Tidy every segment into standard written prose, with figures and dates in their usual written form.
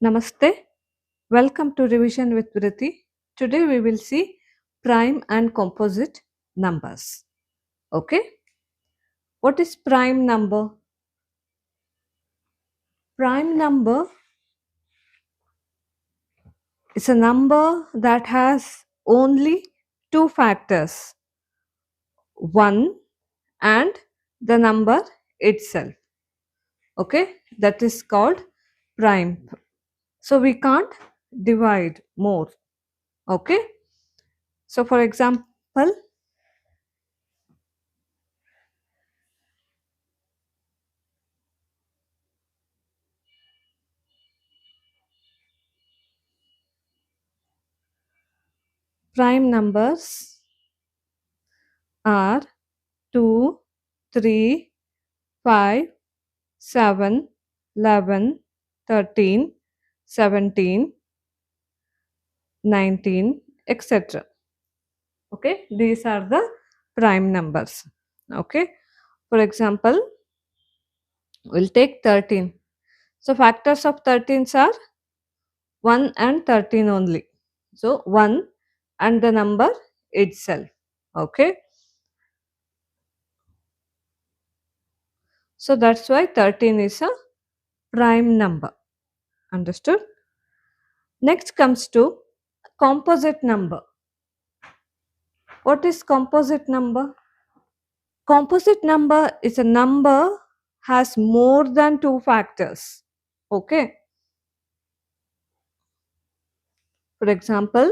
Namaste. Welcome to Revision with Vrithi. Today we will see prime and composite numbers. Okay. What is prime number? Prime number is a number that has only two factors, 1 and the number itself. Okay. That is called prime. So we can't divide more. Okay. So for example, prime numbers are 2, 3, 5, 7, 11, 13, 17, 19, etc. Okay, these are the prime numbers. Okay, for example, we'll take 13. So, factors of 13s are 1 and 13 only. So, 1 and the number itself. Okay, so that's why 13 is a prime number. Understood? Next comes to composite number. What is composite number? Composite number is a number has more than two factors. Okay. For example,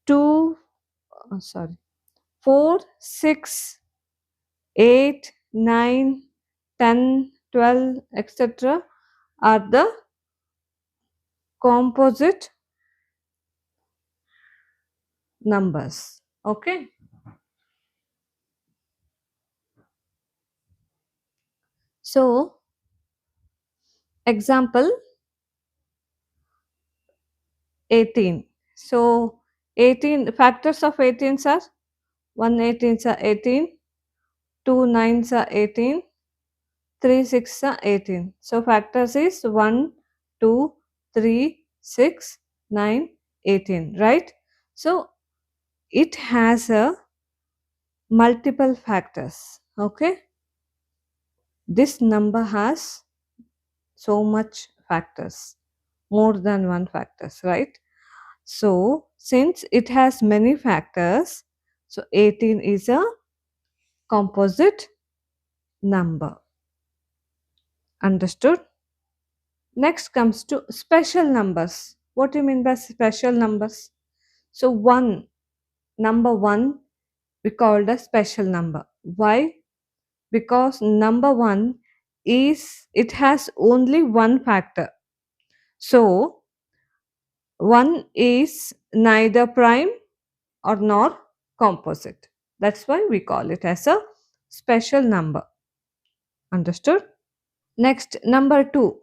2, 4, 6, 8, 9, 10, 12, etc. are the composite numbers. Okay. So, example 18. So, 18 factors of 18s are 1 18s are 18, 2 9s are 18, 3 6 are 18. So, factors is 1, 2, 3, 6, 9, 18, right? So, it has a multiple factors. Okay. This number has so much factors, more than one factors, right? So, since it has many factors, so 18 is a composite number. Understood? Next comes to special numbers. What do you mean by special numbers? So, number 1 we called a special number. Why? Because number 1 it has only one factor. So, 1 is neither prime or nor composite. That's why we call it as a special number. Understood? Next, number 2.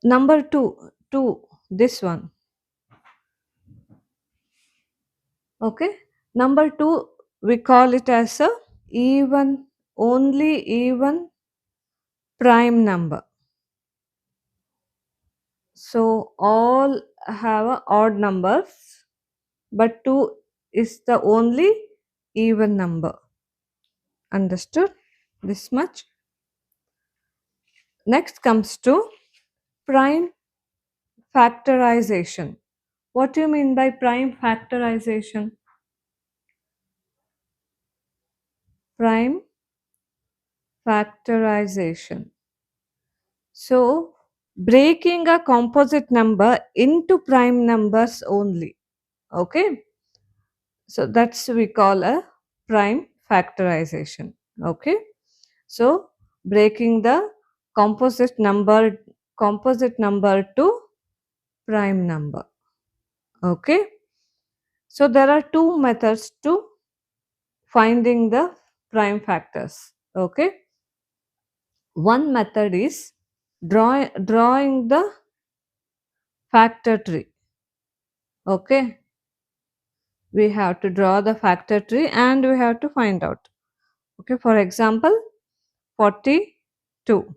Number 2, this one. Okay. Number 2, we call it as a only even prime number. So, all have a odd numbers, but 2 is the only even number. Understood? This much. Next comes to prime factorization. What do you mean by prime factorization? Prime factorization. So, breaking a composite number into prime numbers only. Okay. So, that's we call a prime factorization. Okay. So, breaking the composite number to prime number. Okay. So, there are two methods to finding the prime factors. Okay. One method is drawing the factor tree. Okay. We have to draw the factor tree and we have to find out. Okay. For example, 40 2.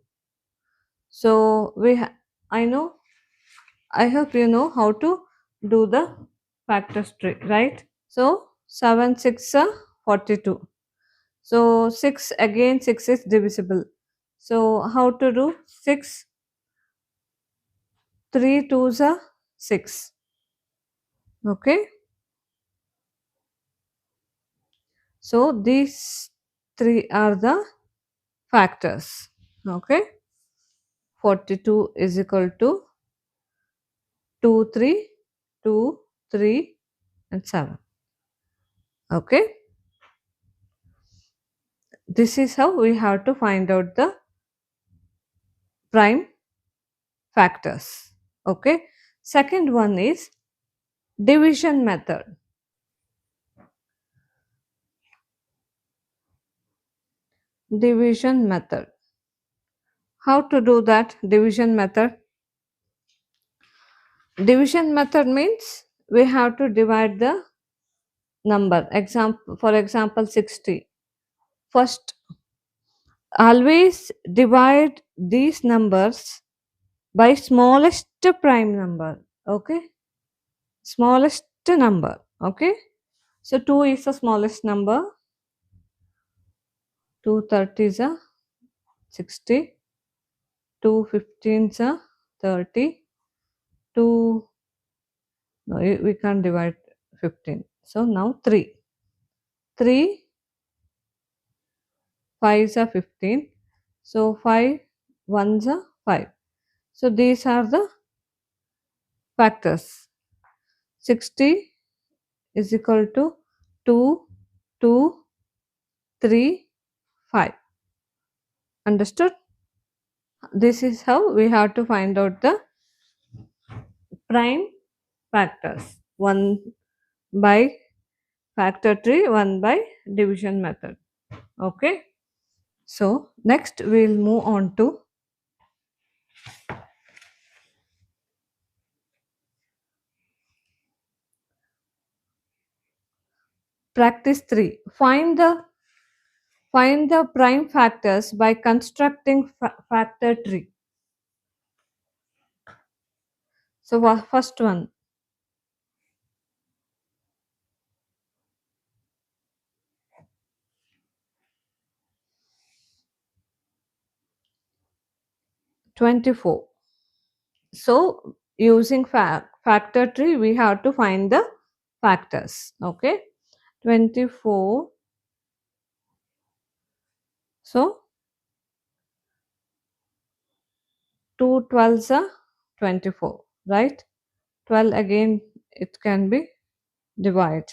So I know, I hope you know how to do the factors tree, right? So 7 6 are 42. So 6, again 6 is divisible. So how to do? 6, 3 2s are 6. Okay. So these three are the factors. Okay. 42 is equal to 2 3, 2 3 and 7. Okay. This is how we have to find out the prime factors. Okay. Second one is division method. Division method. How to do that division method? Division method means we have to divide the number. Example, for example, 60. First, always divide these numbers by smallest prime number. Okay, smallest number. Okay, so 2 is the smallest number. 230 is a 60. 215 is a 30. 2, no, we can't divide 15. So now 3. 3 5s are 15. So 5 1s are 5. So these are the factors. 60 is equal to 2, 2, 3, 5. Understood? This is how we have to find out the prime factors. One by factor tree, one by division method. Okay. So next we will move on to practice 3. Find the prime factors by constructing factor tree. So first one, 24. So using factor tree, we have to find the factors. Okay, 24. So 2 12s are 24, right? 12 again, it can be divided.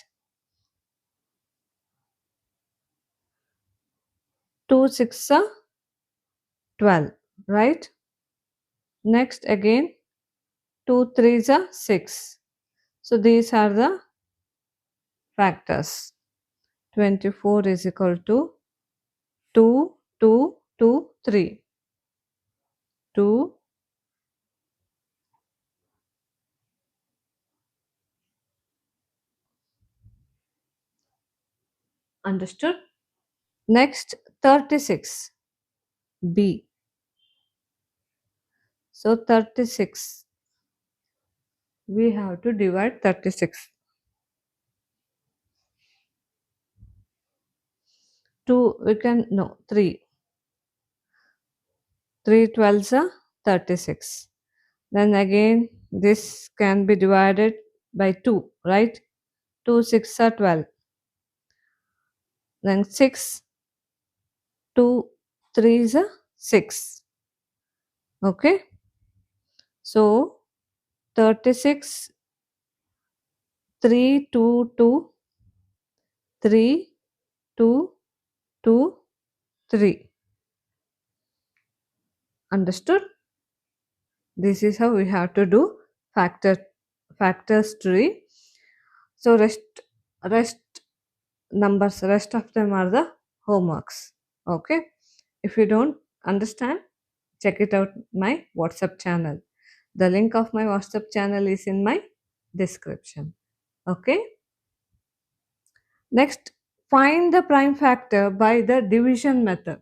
2 6 are 12, right? Next again, 2 3s are 6. So these are the factors. 24 is equal to 2 2 2 3. 2. Understood? Next, 36. B. So 36. We have to divide 36. 2, we can, no, 3. 3 12s are 36. Then again, this can be divided by 2, right? 2 6 are 12. Then 6, 2 3 is a 6. Okay. So 36, 3 2 2, 3 2 2 3. Understood? This is how we have to do factors tree. So rest numbers, rest of them are the homeworks. Okay. If you don't understand, check it out my WhatsApp channel. The link of my WhatsApp channel is in my description. Okay. Next, find the prime factor by the division method.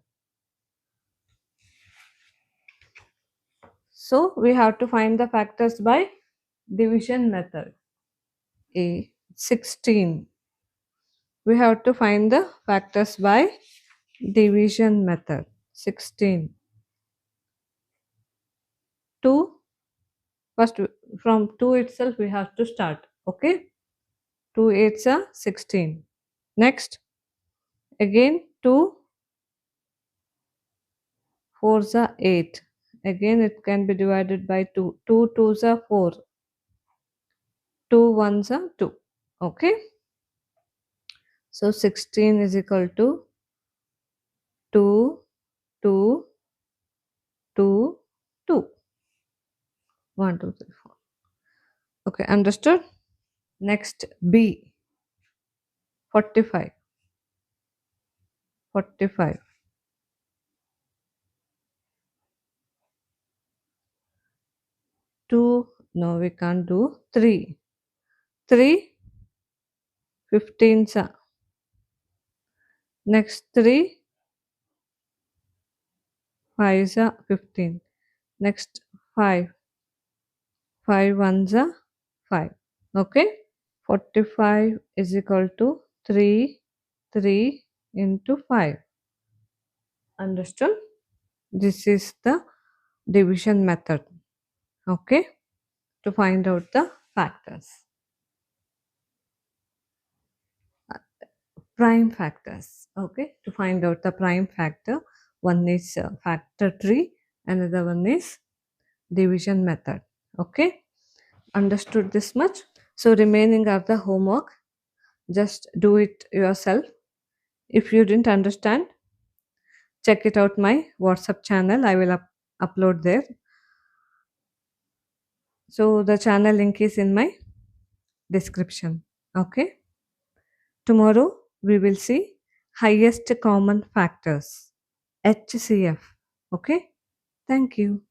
So we have to find the factors by division method. A 16. We have to find the factors by division method. 16. 2. First, from 2 itself we have to start. Okay. 2 8s are 16. Next, again 2 4s are 8. Again it can be divided by 2. 2 2s are 4. 2 1s are 2. Okay. So 16 is equal to 2 2 2 2. 1 2 3 4. Okay, understood? Next, B 45. 45. 2, no, we can't do 3. 3 15s are. Next, 3 5s are 15. Next, 5 5 1s are 5. Okay. 45 is equal to 3 3 into 5. Understood? This is the division method. Okay. To find out the factors. Prime factors. Okay. To find out the prime factor, one is factor tree, another one is division method. Okay. Understood this much? So remaining are the homework. Just do it yourself. If you didn't understand, check it out my WhatsApp channel. I will upload there. So the channel link is in my description. Okay. Tomorrow we will see highest common factors, HCF. Okay. Thank you.